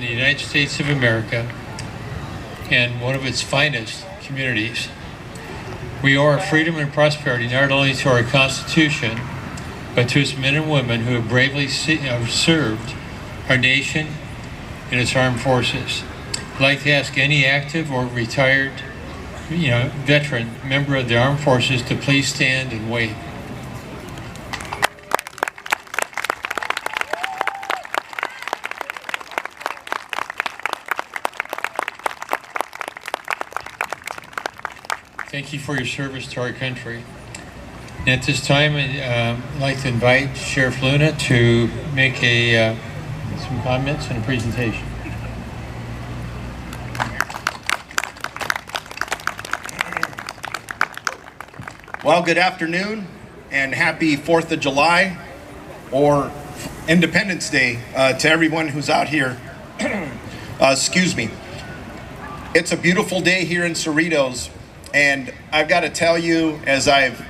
in the United States of America and one of its finest communities. We owe our freedom and prosperity not only to our Constitution, but to its men and women who have bravely served our nation and its armed forces. I'd like to ask any active or retired veteran member of the armed forces to please stand and wave. Thank you for your service to our country. And at this time, I'd like to invite Sheriff Luna to make some comments and a presentation. Well, good afternoon and happy 4th of July or Independence Day to everyone who's out here. Excuse me. It's a beautiful day here in Cerritos, and I've got to tell you, as I've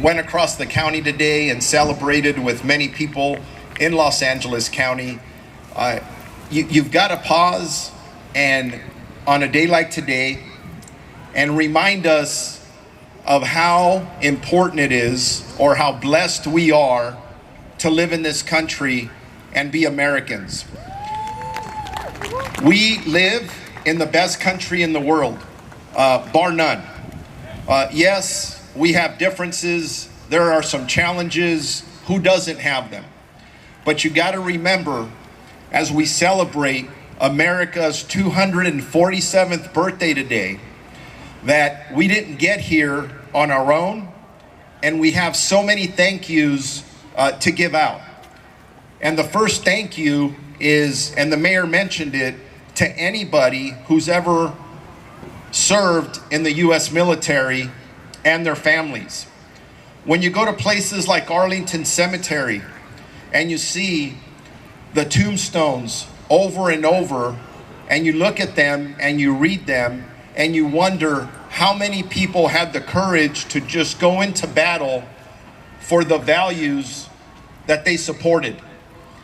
went across the county today and celebrated with many people in Los Angeles County, you've got to pause and on a day like today and remind us of how important it is, or how blessed we are to live in this country and be Americans. We live in the best country in the world, bar none. Yes, we have differences. There are some challenges. Who doesn't have them? But you got to remember, as we celebrate America's 247th birthday today, that we didn't get here on our own, and we have so many thank yous to give out. And the first thank you is, and the mayor mentioned it, to anybody who's ever served in the U.S. military and their families. When you go to places like Arlington Cemetery and you see the tombstones over and over, and you look at them and you read them, and you wonder how many people had the courage to just go into battle for the values that they supported.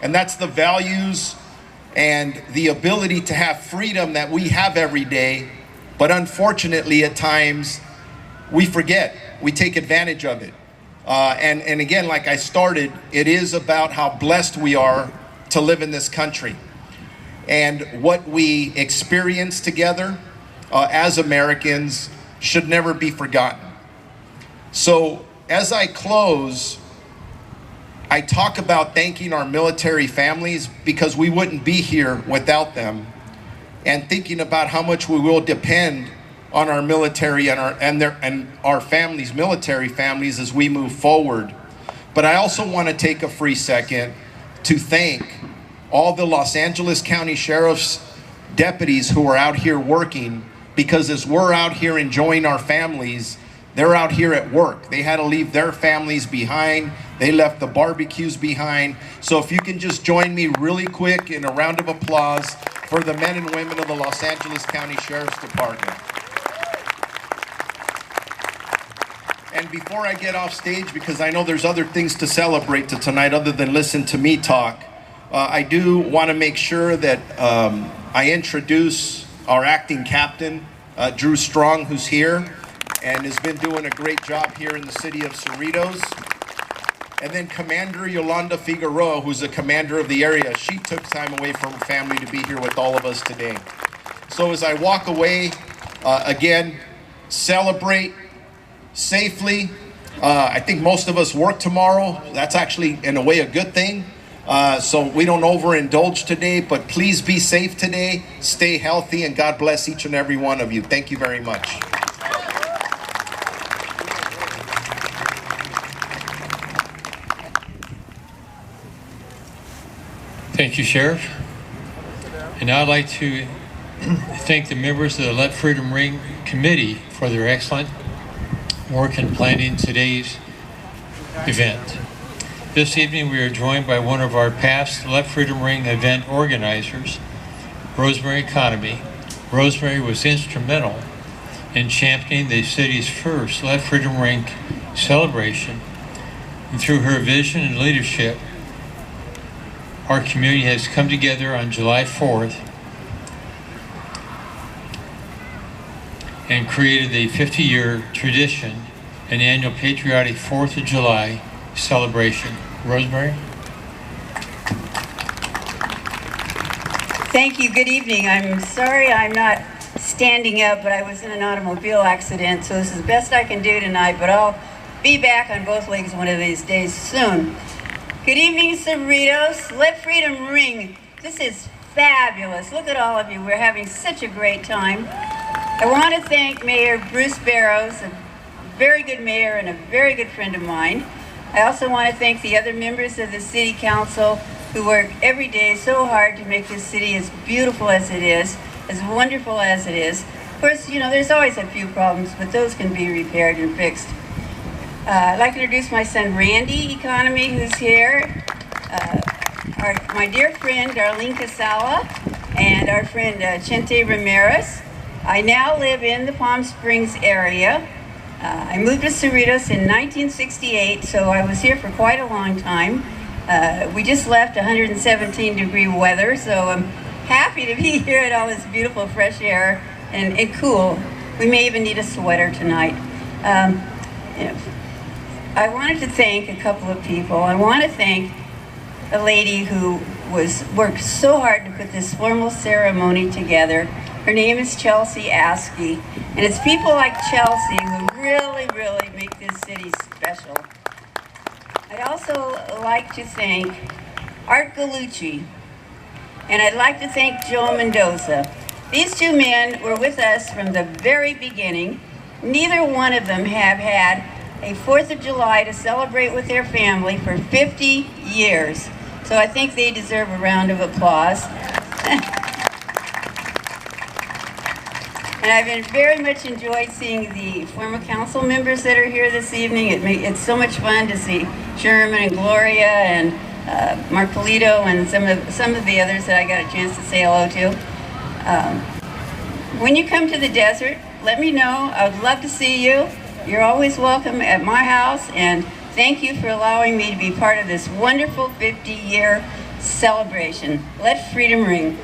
And that's the values and the ability to have freedom that we have every day. But unfortunately, at times, we forget. We take advantage of it. And again, like I started, it is about how blessed we are to live in this country. And what we experience together as Americans should never be forgotten. So as I close, I talk about thanking our military families, because we wouldn't be here without them, and thinking about how much we will depend on our military and our families, military families, as we move forward. But I also want to take a free second to thank all the Los Angeles County Sheriff's deputies who are out here working, because as we're out here enjoying our families, they're out here at work. They had to leave their families behind. They left the barbecues behind. So if you can just join me really quick in a round of applause for the men and women of the Los Angeles County Sheriff's Department. And before I get off stage, because I know there's other things to celebrate tonight other than listen to me talk, I do want to make sure that I introduce our acting captain, Drew Strong, who's here and has been doing a great job here in the city of Cerritos. And then Commander Yolanda Figueroa, who's the commander of the area. She took time away from her family to be here with all of us today. So as I walk away, again, celebrate safely. I think most of us work tomorrow. That's actually, in a way, a good thing. So we don't overindulge today, but please be safe today. Stay healthy, and God bless each and every one of you. Thank you very much. Thank you, Sheriff. And now I'd like to thank the members of the Let Freedom Ring Committee for their excellent work in planning today's event. This evening we are joined by one of our past Let Freedom Ring event organizers, Rosemary. Rosemary was instrumental in championing the city's first Let Freedom Ring celebration, and through her vision and leadership, our community has come together on July 4th and created a 50-year tradition, an annual patriotic 4th of July celebration. Rosemary? Thank you. Good evening. I'm sorry I'm not standing up, but I was in an automobile accident, so this is the best I can do tonight, but I'll be back on both legs one of these days soon. Good evening, Cerritos Let Freedom Ring. This is fabulous. Look at all of you. We're having such a great time. I want to thank Mayor Bruce Barrows, a very good mayor and a very good friend of mine. I also want to thank the other members of the City Council who work every day so hard to make this city as beautiful as it is, as wonderful as it is. Of course, you know, there's always a few problems, but those can be repaired and fixed. I'd like to introduce my son Randy Economy, who's here, my dear friend Darlene Casala, and our friend Chente Ramirez. I now live in the Palm Springs area. I moved to Cerritos in 1968, so I was here for quite a long time. We just left 117-degree weather, so I'm happy to be here at all this beautiful fresh air and cool. We may even need a sweater tonight. I wanted to thank a couple of people. I want to thank a lady who worked so hard to put this formal ceremony together. Her name is Chelsea Askey, and it's people like Chelsea who really, really make this city special. I'd also like to thank Art Galucci, and I'd like to thank Joe Mendoza. These two men were with us from the very beginning. Neither one of them have had a 4th of July to celebrate with their family for 50 years. So I think they deserve a round of applause. And I've very much enjoyed seeing the former council members that are here this evening. It's so much fun to see Sherman and Gloria and Mark Polito and some of the others that I got a chance to say hello to. When you come to the desert, let me know. I would love to see you. You're always welcome at my house, and thank you for allowing me to be part of this wonderful 50-year celebration. Let freedom ring.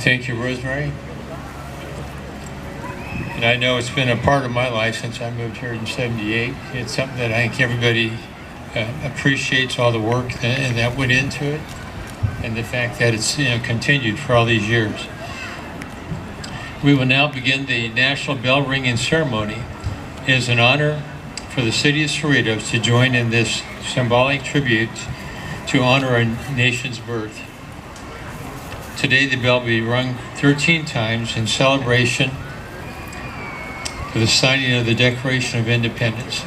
Thank you, Rosemary. And I know it's been a part of my life since I moved here in '78. It's something that I think everybody appreciates, all the work that went into it, and the fact that it's continued for all these years. We will now begin the national bell ringing ceremony. It is an honor for the city of Cerritos to join in this symbolic tribute to honor our nation's birth. Today the bell will be rung 13 times in celebration for the signing of the Declaration of Independence.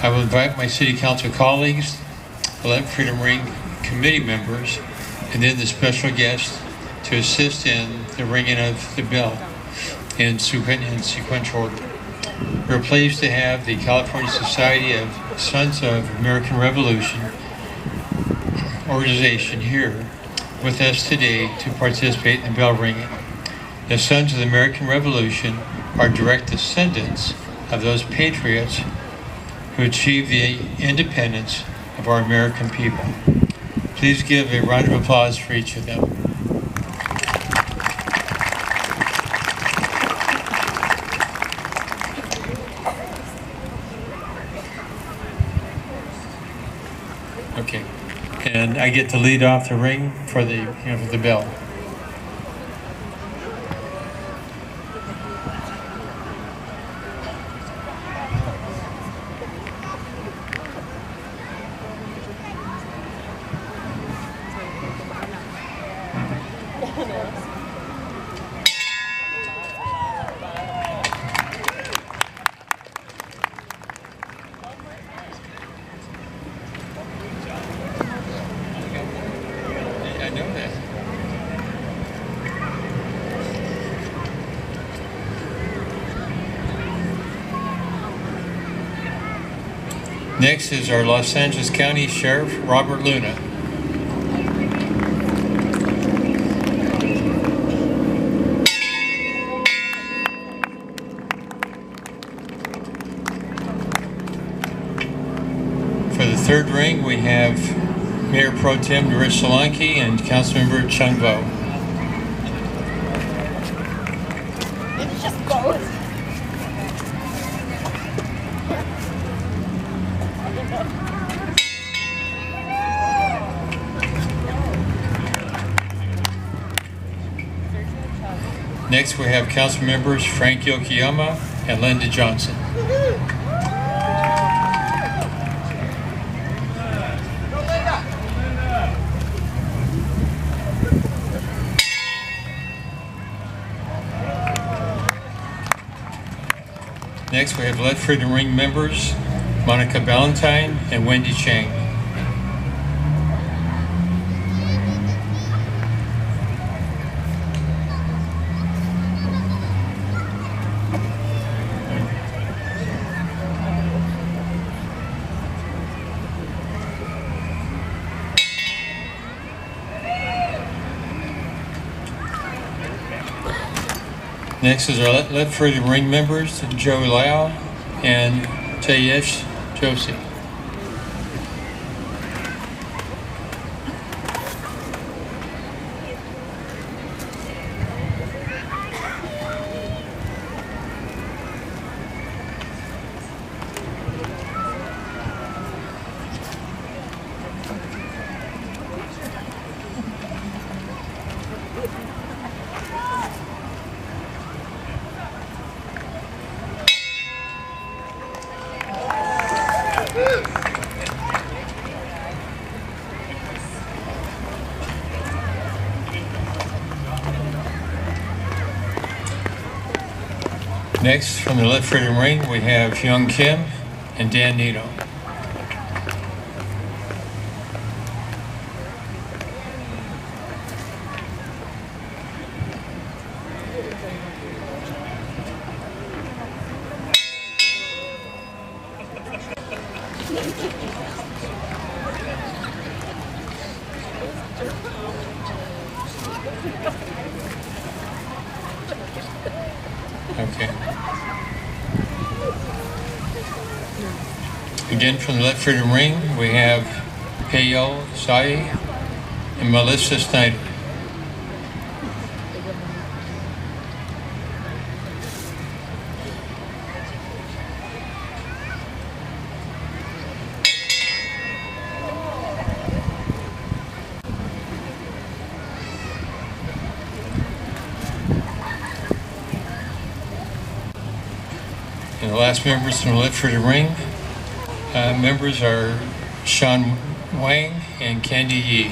I will invite my City Council colleagues, the Let Freedom Ring committee members, and then the special guest to assist in the ringing of the bell in sequential order. We're pleased to have the California Society of Sons of American Revolution organization here with us today to participate in the bell ringing. The Sons of the American Revolution are direct descendants of those patriots who achieved the independence of our American people. Please give a round of applause for each of them. Okay, and I get to lead off the ring for the bell. Next is our Los Angeles County Sheriff, Robert Luna. third ring, we have Mayor Pro Tem Doris Solanke and Councilmember Chung Vo. Next, we have council members Frank Yokoyama and Linda Johnson. Next, we have Let Freedom Ring members Monica Ballantyne and Wendy Chang. Next is our Let Freedom Ring members, Joe Lau and Tayesh Josie. Next, from the Let Freedom Ring, we have Young Kim and Dan Nito. Okay. Again, from the Let Freedom Ring, we have Payal Sai and Melissa Snyder. And the last members from the Let Freedom Ring members are Sean Wang and Candy Yee.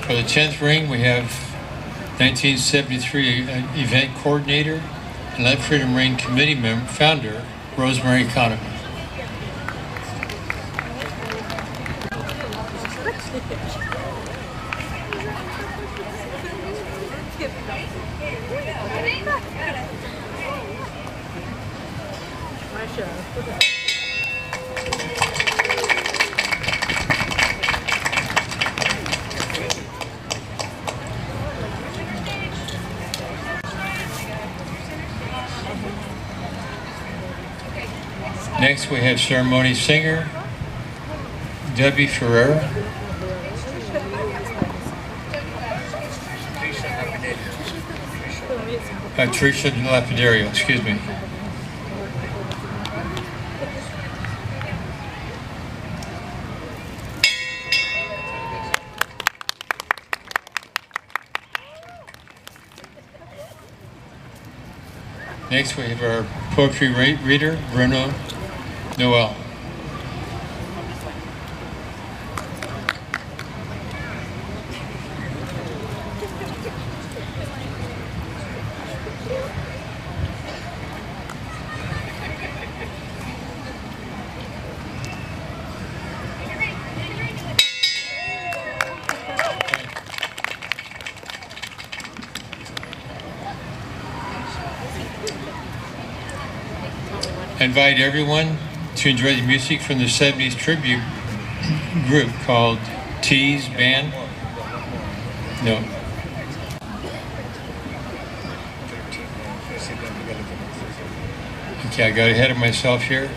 For the 10th ring, we have 1973 event coordinator and Let Freedom Ring committee member, founder, Rosemary. Next, we have ceremony singer Debbie Ferrer. Tricia Lapidario, excuse me. Next, we have our poetry reader, Bruno Noel. I invite everyone to enjoy the music from the 70s tribute group called T's Band. No. Okay, I got ahead of myself here.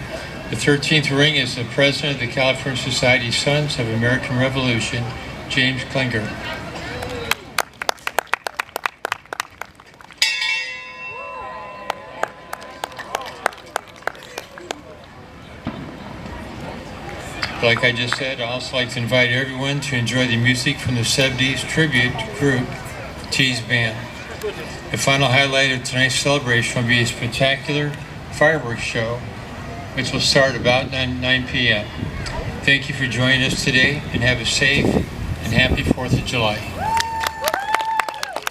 The 13th ring is the president of the California Society Sons of American Revolution, James Klinger. Like I just said, I'd also like to invite everyone to enjoy the music from the 70s tribute group, T's Band. The final highlight of tonight's celebration will be a spectacular fireworks show, which will start about 9 p.m. Thank you for joining us today, and have a safe and happy 4th of July.